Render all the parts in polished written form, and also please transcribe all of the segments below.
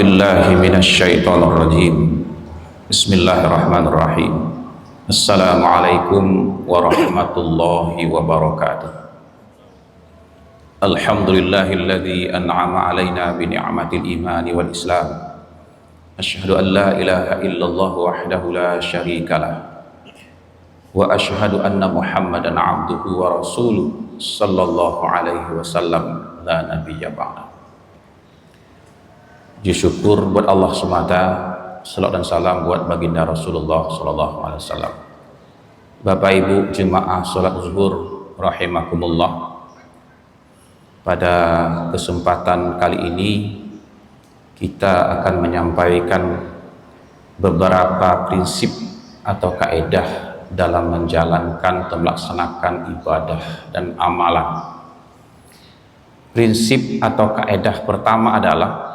billahi minasyaitonir rajim. Bismillahirrahmanirrahim. Assalamualaikum warahmatullahi wabarakatuh. Alhamdulillahilladzi an'ama alaina bi ni'matil imani wal islam. Asyhadu an la ilaha illallah wahdahu la syarikalah. Wa asyhadu anna Muhammadan abduhu wa rasuluh sallallahu alaihi wasallam la nabiyya ba'da. Puji syukur buat Allah semata, salawat dan salam buat baginda Rasulullah sallallahu alaihi wasallam. Bapak Ibu jemaah salat zuhur rahimakumullah. Pada kesempatan kali ini kita akan menyampaikan beberapa prinsip atau kaidah dalam menjalankan atau melaksanakan ibadah dan amalan. Prinsip atau kaidah pertama adalah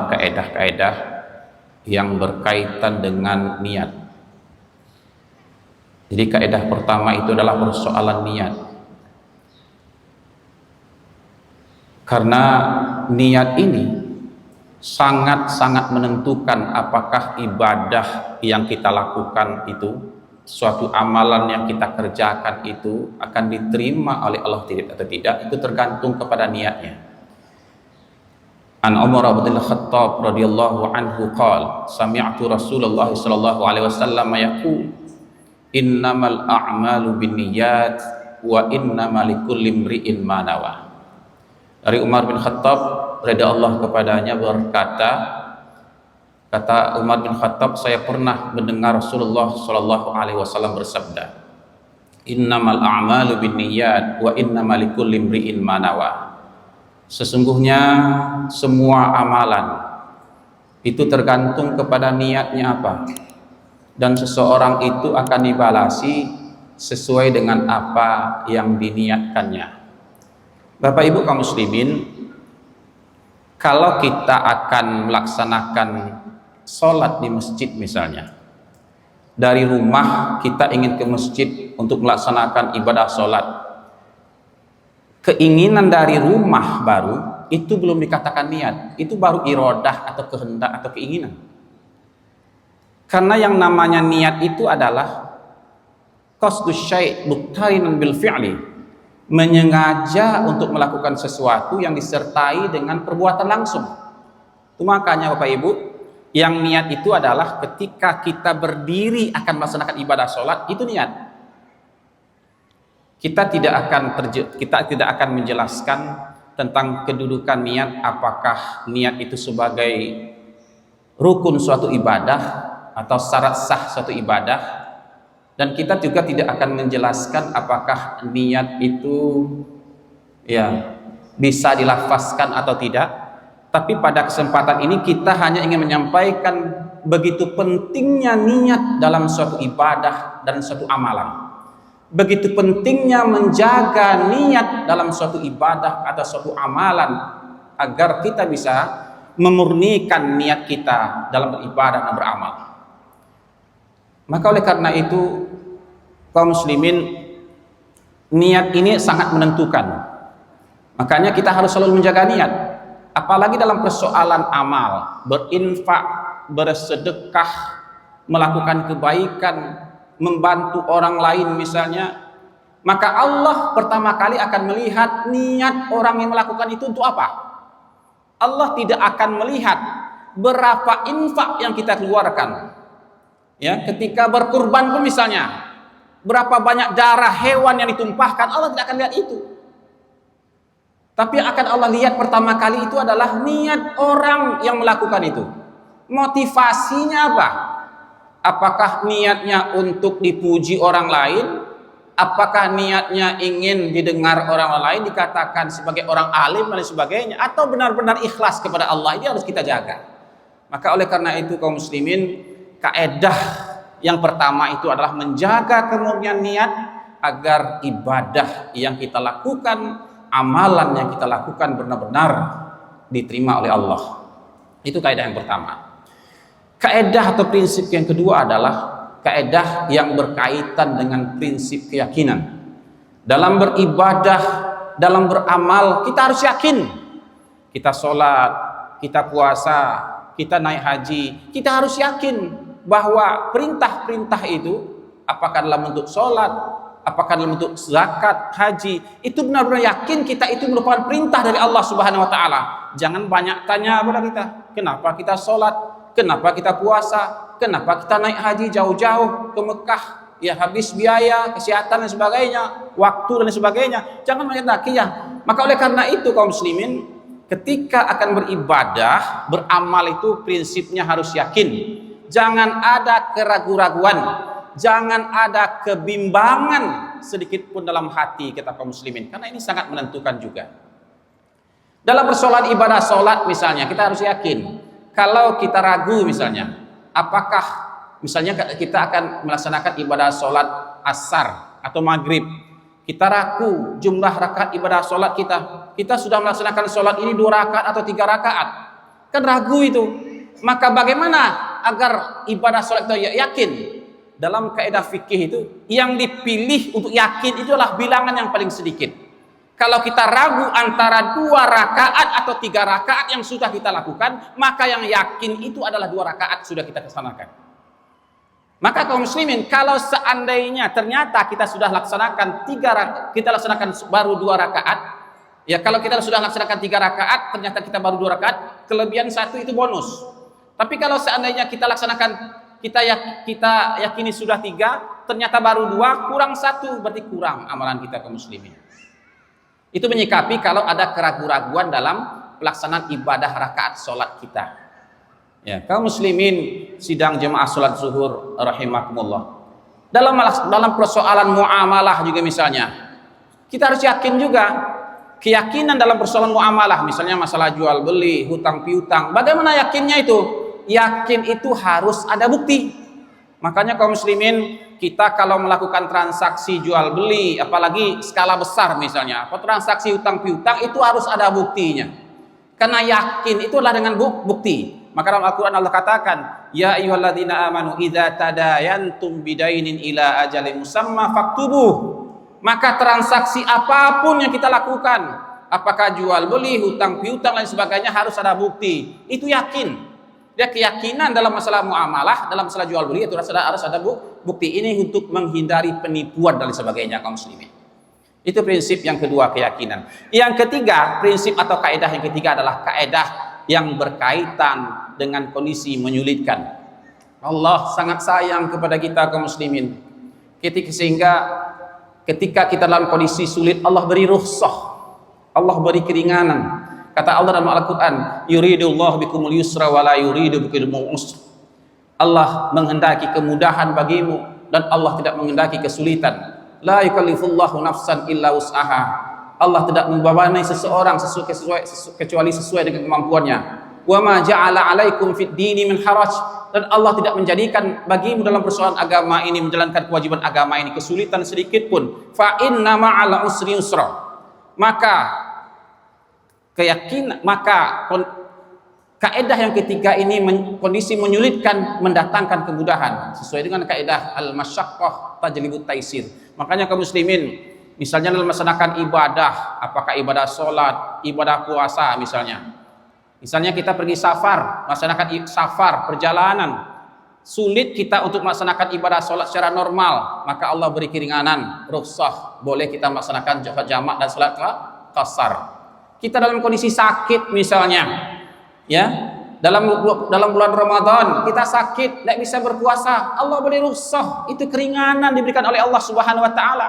kaidah yang berkaitan dengan niat. Jadi kaidah pertama itu adalah persoalan niat. Karena niat ini sangat-sangat menentukan apakah ibadah yang kita lakukan itu, suatu amalan yang kita kerjakan itu akan diterima oleh Allah atau tidak, itu tergantung kepada niatnya. An Umar bin Khattab radhiyallahu anhu qala sami'tu Rasulullah sallallahu alaihi wasallam yaqul innamal a'malu binniyat wa innamal likulli imri'in ma nawa. Dari Umar bin Khattab radhiyallahu kepadanya berkata, kata Umar bin Khattab, saya pernah mendengar Rasulullah sallallahu alaihi wasallam bersabda, innamal a'malu binniyat wa innamal likulli imri'in ma nawa. Sesungguhnya semua amalan itu tergantung kepada niatnya apa, dan seseorang itu akan dibalasi sesuai dengan apa yang diniatkannya. Bapak Ibu kaum muslimin, kalau kita akan melaksanakan sholat di masjid misalnya, dari rumah kita ingin ke masjid untuk melaksanakan ibadah sholat, keinginan dari rumah baru itu belum dikatakan niat, itu baru iradah atau kehendak atau keinginan. Karena yang namanya niat itu adalah qasdus syai' muqtarinan bil fi'li, menyengaja untuk melakukan sesuatu yang disertai dengan perbuatan langsung. Itu makanya Bapak Ibu, yang niat itu adalah ketika kita berdiri akan melaksanakan ibadah sholat, itu niat. Kita tidak akan menjelaskan tentang kedudukan niat, apakah niat itu sebagai rukun suatu ibadah atau syarat sah suatu ibadah, dan kita juga tidak akan menjelaskan apakah niat itu bisa dilafazkan atau tidak. Tapi pada kesempatan ini kita hanya ingin menyampaikan begitu pentingnya niat dalam suatu ibadah dan suatu amalan. Begitu pentingnya menjaga niat dalam suatu ibadah atau suatu amalan agar kita bisa memurnikan niat kita dalam beribadah dan beramal. Maka oleh karena itu kaum muslimin, niat ini sangat menentukan. Makanya kita harus selalu menjaga niat. Apalagi dalam persoalan amal, berinfak, bersedekah, melakukan kebaikan, membantu orang lain misalnya, maka Allah pertama kali akan melihat niat orang yang melakukan itu untuk apa. Allah tidak akan melihat berapa infak yang kita keluarkan. Ya, ketika berkurban pun misalnya, berapa banyak darah hewan yang ditumpahkan, Allah tidak akan lihat itu. Tapi akan Allah lihat pertama kali itu adalah niat orang yang melakukan itu. Motivasinya apa? Apakah niatnya untuk dipuji orang lain? Apakah niatnya ingin didengar orang lain, dikatakan sebagai orang alim dan sebagainya? Atau benar-benar ikhlas kepada Allah? Ini harus kita jaga. Maka oleh karena itu kaum muslimin, kaedah yang pertama itu adalah menjaga kemurnian niat agar ibadah yang kita lakukan, amalan yang kita lakukan benar-benar diterima oleh Allah. Itu kaedah yang pertama. Kaedah atau prinsip yang kedua adalah kaedah yang berkaitan dengan prinsip keyakinan. Dalam beribadah dalam beramal kita harus yakin. Kita sholat, kita puasa, kita naik haji, kita harus yakin bahwa perintah-perintah itu, apakah dalam bentuk sholat, apakah dalam bentuk zakat, haji, itu benar-benar yakin kita itu merupakan perintah dari Allah Subhanahu wa taala. Jangan banyak tanya kepada kita, kenapa kita sholat, kenapa kita puasa, kenapa kita naik haji jauh-jauh ke Mekah, ya habis biaya, kesehatan dan sebagainya, waktu dan sebagainya. Jangan banyak tanya. Maka oleh karena itu kaum muslimin, ketika akan beribadah, beramal itu prinsipnya harus yakin. Jangan ada keraguan-raguan, jangan ada kebimbangan sedikit pun dalam hati kita kaum muslimin, karena ini sangat menentukan juga. Dalam persoalan ibadah sholat misalnya, kita harus yakin. Kalau kita ragu misalnya, apakah misalnya kita akan melaksanakan ibadah sholat asar atau maghrib, kita ragu jumlah rakaat ibadah sholat kita sudah melaksanakan sholat ini 2 rakaat atau 3 rakaat, kan ragu itu. Maka bagaimana agar ibadah sholat itu yakin? Dalam kaidah fikih itu, yang dipilih untuk yakin itu adalah bilangan yang paling sedikit. Kalau kita ragu antara 2 rakaat atau 3 rakaat yang sudah kita lakukan, maka yang yakin itu adalah 2 rakaat sudah kita laksanakan. Maka kaum muslimin, kalau seandainya ternyata kita sudah laksanakan 3 rakaat, kita laksanakan baru 2 rakaat, ya kalau kita sudah laksanakan 3 rakaat, ternyata kita baru 2 rakaat, kelebihan 1 itu bonus. Tapi kalau seandainya kita laksanakan, kita yakini sudah 3, ternyata baru 2, kurang 1, berarti kurang amalan kita kaum muslimin. Itu menyikapi kalau ada keraguan-raguan dalam pelaksanaan ibadah rakaat sholat kita. Ya, kaum muslimin sidang jemaah sholat zuhur rahimakumullah. Dalam persoalan muamalah juga misalnya, kita harus yakin juga. Keyakinan dalam persoalan muamalah, misalnya masalah jual beli, hutang piutang, bagaimana yakinnya itu? Yakin itu harus ada bukti. Makanya kaum muslimin, kita kalau melakukan transaksi jual beli, apalagi skala besar misalnya, atau transaksi hutang piutang, itu harus ada buktinya. Karena yakin itu adalah dengan bukti. Maka dalam Al-Quran Allah katakan, ya ayyuhalladzina amanu idza tadayantum bidainin ila ajalin musamma faktubuh. Maka transaksi apapun yang kita lakukan, apakah jual beli, hutang piutang dan sebagainya, harus ada bukti. Itu yakin. Dia keyakinan dalam masalah muamalah, dalam masalah jual beli itu harus ada bukti. Ini untuk menghindari penipuan dan sebagainya kaum muslimin. Itu prinsip yang kedua, keyakinan. Yang ketiga, prinsip atau kaidah yang ketiga adalah kaidah yang berkaitan dengan kondisi menyulitkan. Allah sangat sayang kepada kita kaum muslimin. Sehingga ketika kita dalam kondisi sulit, Allah beri rukhsah, Allah beri keringanan. Kata Allah dalam Al-Quran, yuridullahu bikumul yusra wa la yuridu bikumul usra. Allah menghendaki kemudahan bagimu dan Allah tidak menghendaki kesulitan. La yukallifullahu nafsan illa wus'aha. Allah tidak membebani seseorang kecuali sesuai dengan kemampuannya. Wa ma ja'ala 'alaikum fid dini min haraj. Dan Allah tidak menjadikan bagimu dalam persoalan agama ini, menjalankan kewajiban agama ini, kesulitan sedikit pun. Fa inna ma'al usri yusra. Maka kaidah yang ketiga ini, kondisi menyulitkan mendatangkan kemudahan sesuai dengan kaidah al-masyaqqah tajlibut taisir. Makanya kaum muslimin, misalnya dalam melaksanakan ibadah, apakah ibadah sholat, ibadah puasa misalnya kita pergi safar, melaksanakan safar, perjalanan, sulit kita untuk melaksanakan ibadah sholat secara normal, maka Allah beri keringanan, rukhsah, boleh kita melaksanakan jamak dan sholat qasar. Kita dalam kondisi sakit misalnya, ya, dalam bulan Ramadan kita sakit, tidak bisa berpuasa, Allah beri rukhsah, itu keringanan diberikan oleh Allah Subhanahu wa taala.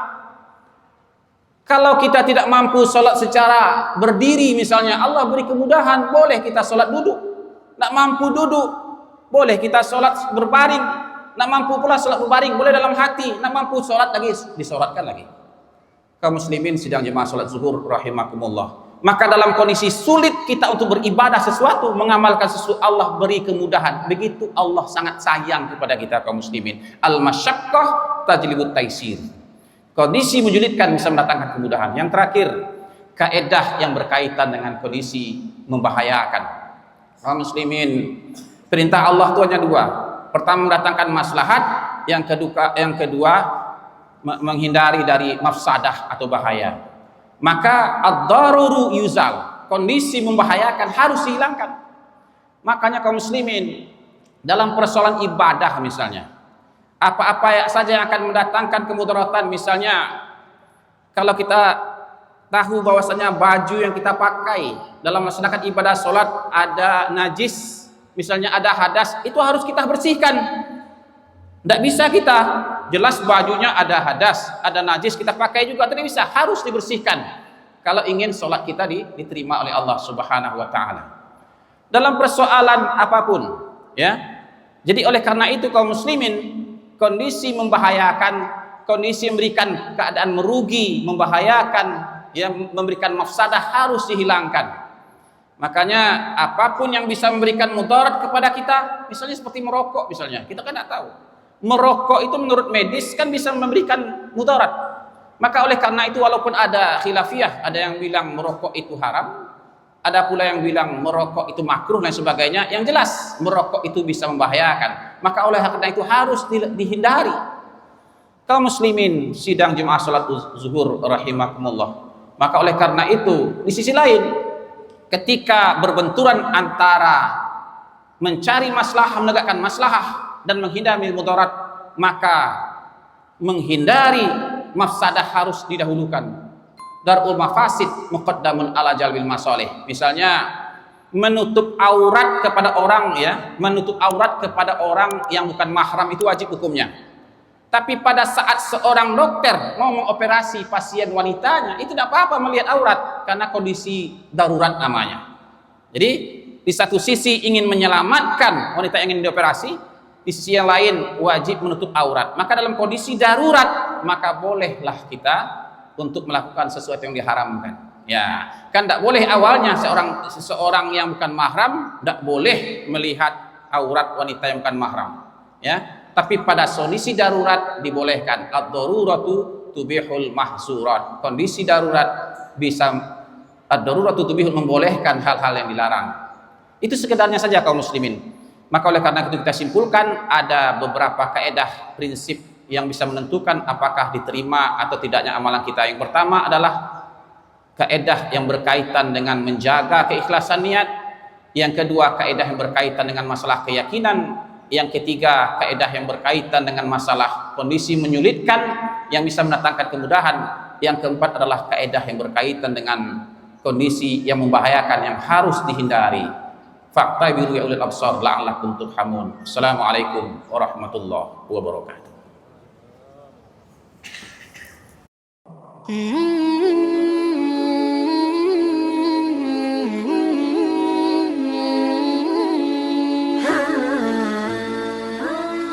Kalau kita tidak mampu sholat secara berdiri misalnya, Allah beri kemudahan, boleh kita sholat duduk. Tidak mampu duduk, boleh kita sholat berbaring. Tidak mampu pula sholat berbaring, boleh dalam hati. Tidak mampu sholat lagi, disolatkan lagi. Kaum muslimin sidang jemaah sholat zuhur rahimakumullah. Maka dalam kondisi sulit kita untuk beribadah sesuatu, mengamalkan sesuatu, Allah beri kemudahan. Begitu Allah sangat sayang kepada kita kaum muslimin. Al-masyaqqah tajlibut taisir. Kondisi menyulitkan bisa mendatangkan kemudahan. Yang terakhir, kaidah yang berkaitan dengan kondisi membahayakan. Kaum muslimin, perintah Allah itu hanya 2. Pertama, mendatangkan maslahat, yang kedua menghindari dari mafsadah atau bahaya. maka ad-daruru yuzal, kondisi membahayakan harus dihilangkan. Makanya kaum muslimin dalam persoalan ibadah misalnya, apa-apa saja yang akan mendatangkan kemudaratan, misalnya kalau kita tahu bahwasanya baju yang kita pakai dalam melaksanakan ibadah sholat ada najis, misalnya ada hadas, itu harus kita bersihkan. Tidak bisa kita jelas bajunya ada hadas, ada najis kita pakai juga, tidak bisa, harus dibersihkan kalau ingin sholat kita diterima oleh Allah Subhanahu wa taala. Dalam persoalan apapun, ya. Jadi oleh karena itu kaum muslimin, kondisi membahayakan, kondisi memberikan keadaan merugi, membahayakan, ya, memberikan mafsadah harus dihilangkan. Makanya apapun yang bisa memberikan mudarat kepada kita, misalnya seperti merokok misalnya, kita kan tidak tahu. Merokok itu menurut medis kan bisa memberikan mudarat. Maka oleh karena itu walaupun ada khilafiyah, ada yang bilang merokok itu haram, ada pula yang bilang merokok itu makruh dan sebagainya, yang jelas merokok itu bisa membahayakan. Maka oleh karena itu harus dihindari. Kaum muslimin sidang jemaah salat zuhur rahimakumullah. Maka oleh karena itu di sisi lain, ketika berbenturan antara mencari maslahah, menegakkan maslahah dan menghindari mudarat, maka menghindari mafsadah harus didahulukan. Darul mafasid muqaddamun ala jalbil masalih. Misalnya menutup aurat kepada orang, ya, menutup aurat kepada orang yang bukan mahram itu wajib hukumnya. Tapi pada saat seorang dokter mau mengoperasi pasien wanitanya, itu tidak apa-apa melihat aurat karena kondisi darurat namanya. Jadi di satu sisi ingin menyelamatkan wanita yang ingin dioperasi, di sisi yang lain wajib menutup aurat. Maka dalam kondisi darurat, maka bolehlah kita untuk melakukan sesuatu yang diharamkan. Ya, kan tidak boleh awalnya seseorang yang bukan mahram tidak boleh melihat aurat wanita yang bukan mahram. Ya, tapi pada kondisi darurat dibolehkan. Ad-daruratu tubihul mahzurat. Kondisi darurat bisa, ad-daruratu tubihul, membolehkan hal-hal yang dilarang. Itu sekedarnya saja kaum muslimin. Maka oleh karena itu kita simpulkan ada beberapa kaedah prinsip yang bisa menentukan apakah diterima atau tidaknya amalan kita. Yang pertama adalah kaedah yang berkaitan dengan menjaga keikhlasan niat. Yang kedua kaedah yang berkaitan dengan masalah keyakinan. Yang ketiga kaedah yang berkaitan dengan masalah kondisi menyulitkan yang bisa mendatangkan kemudahan. Yang keempat adalah kaedah yang berkaitan dengan kondisi yang membahayakan yang harus dihindari. Fa'tabiru ya ulil absar la'allakum turhamun. Assalamualaikum warahmatullahi wabarakatuh.